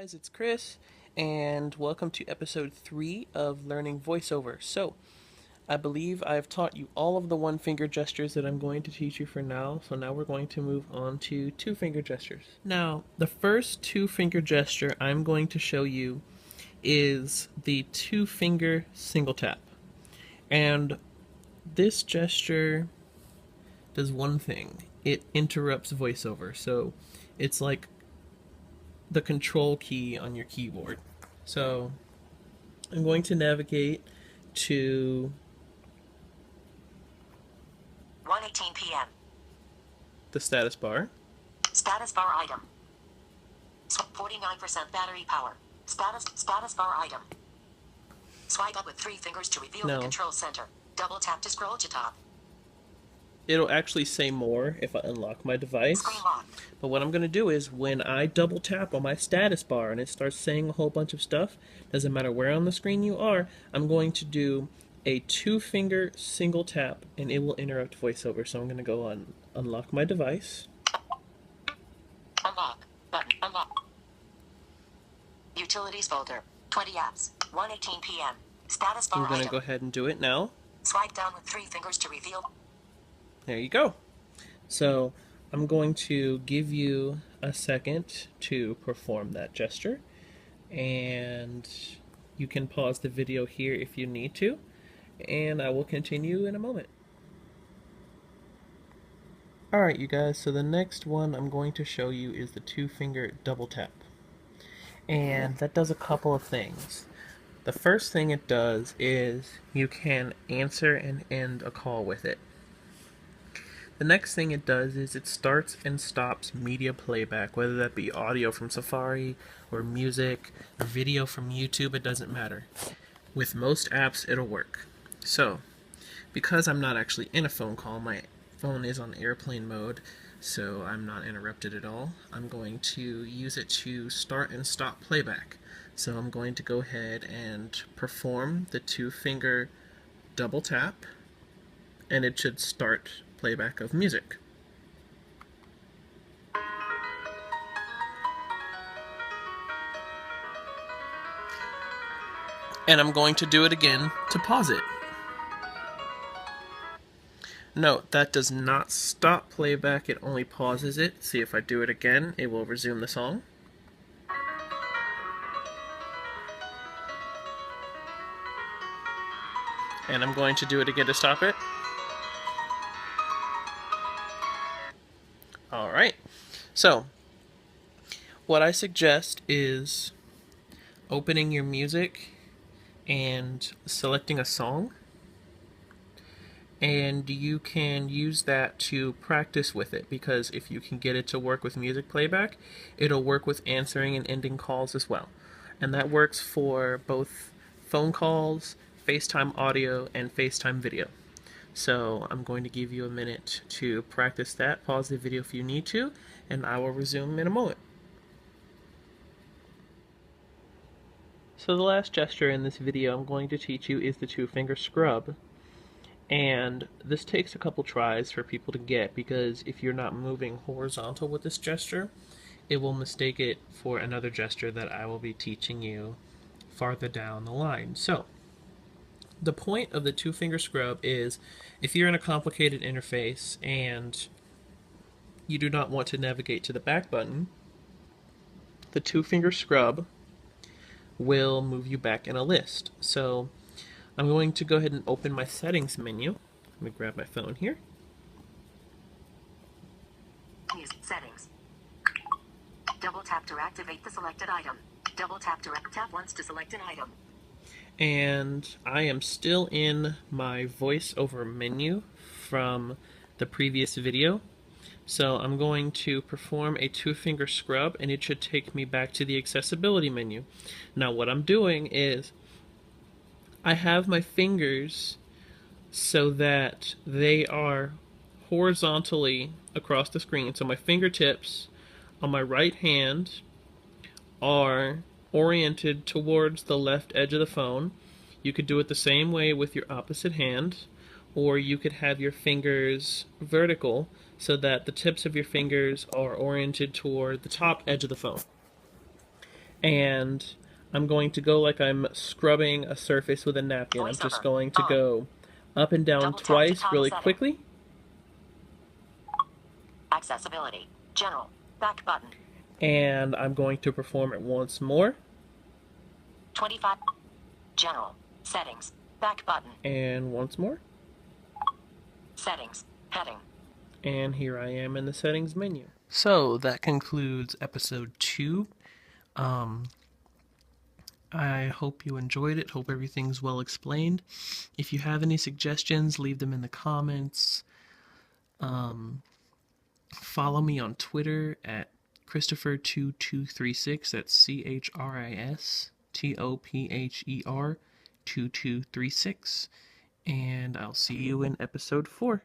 guys, it's Chris, and welcome to episode 3 of Learning VoiceOver. So, I believe I've taught you all of the one finger gestures that I'm going to teach you for now, so now we're going to move on to two finger gestures. Now, the first two finger gesture I'm going to show you is the two finger single tap. And this gesture does one thing. It interrupts VoiceOver, so it's like the control key on your keyboard. So I'm going to navigate to 1:18 p.m. the status bar. Status bar item. 49% battery power. Status bar item. Swipe up with 3 fingers to reveal the control center. Double tap to scroll to top. It'll actually say more if I unlock my device. Screen lock. But what I'm going to do is when I double tap on my status bar and it starts saying a whole bunch of stuff, doesn't matter where on the screen you are, I'm going to do a 2-finger single tap and it will interrupt VoiceOver. So I'm going to go on unlock my device. Unlock. Button. Unlock. Utilities folder. 20 apps. 1:18 p.m. Status bar I'm going to item. go ahead and do it now. Swipe down with 3 fingers to reveal. There you go. So I'm going to give you a second to perform that gesture, and you can pause the video here if you need to, and I will continue in a moment. Alright you guys, so the next one I'm going to show you is the 2-finger double tap. And that does a couple of things. The first thing it does is you can answer and end a call with it. The next thing it does is it starts and stops media playback, whether that be audio from Safari or music or video from YouTube, it doesn't matter. With most apps, it'll work. So, because I'm not actually in a phone call, my phone is on airplane mode, so I'm not interrupted at all. I'm going to use it to start and stop playback. So I'm going to go ahead and perform the 2-finger double tap, and it should start playback of music. And I'm going to do it again to pause it. Note, that does not stop playback, it only pauses it. See, if I do it again, it will resume the song. And I'm going to do it again to stop it. Alright, so what I suggest is opening your music and selecting a song, and you can use that to practice with it, because if you can get it to work with music playback, it'll work with answering and ending calls as well. And that works for both phone calls, FaceTime audio, and FaceTime video. So I'm going to give you a minute to practice that. Pause the video if you need to, and I will resume in a moment. So the last gesture in this video I'm going to teach you is the 2-finger scrub. And this takes a couple tries for people to get, because if you're not moving horizontal with this gesture, it will mistake it for another gesture that I will be teaching you farther down the line. So the point of the 2-finger scrub is if you're in a complicated interface and you do not want to navigate to the back button, the 2-finger scrub will move you back in a list. So I'm going to go ahead and open my settings menu. Let me grab my phone here. Music settings. Double tap to activate the selected item. Double tap to tap once to select an item. And I am still in my VoiceOver menu from the previous video. So I'm going to perform a 2-finger scrub, and it should take me back to the accessibility menu. Now what I'm doing is I have my fingers so that they are horizontally across the screen. So my fingertips on my right hand are oriented towards the left edge of the phone. You could do it the same way with your opposite hand, or you could have your fingers vertical so that the tips of your fingers are oriented toward the top edge of the phone. And I'm going to go like I'm scrubbing a surface with a napkin. I'm just going to go up and down twice really quickly. Accessibility. General. Back button. And I'm going to perform it once more. 25. General. Settings. Back button. And once more. Settings. Heading. And here I am in the settings menu. So that concludes episode 2. I hope you enjoyed it. Hope everything's well explained. If you have any suggestions, leave them in the comments. Follow me on Twitter at Christopher2236. That's Christopher2236. And I'll see you in episode 4.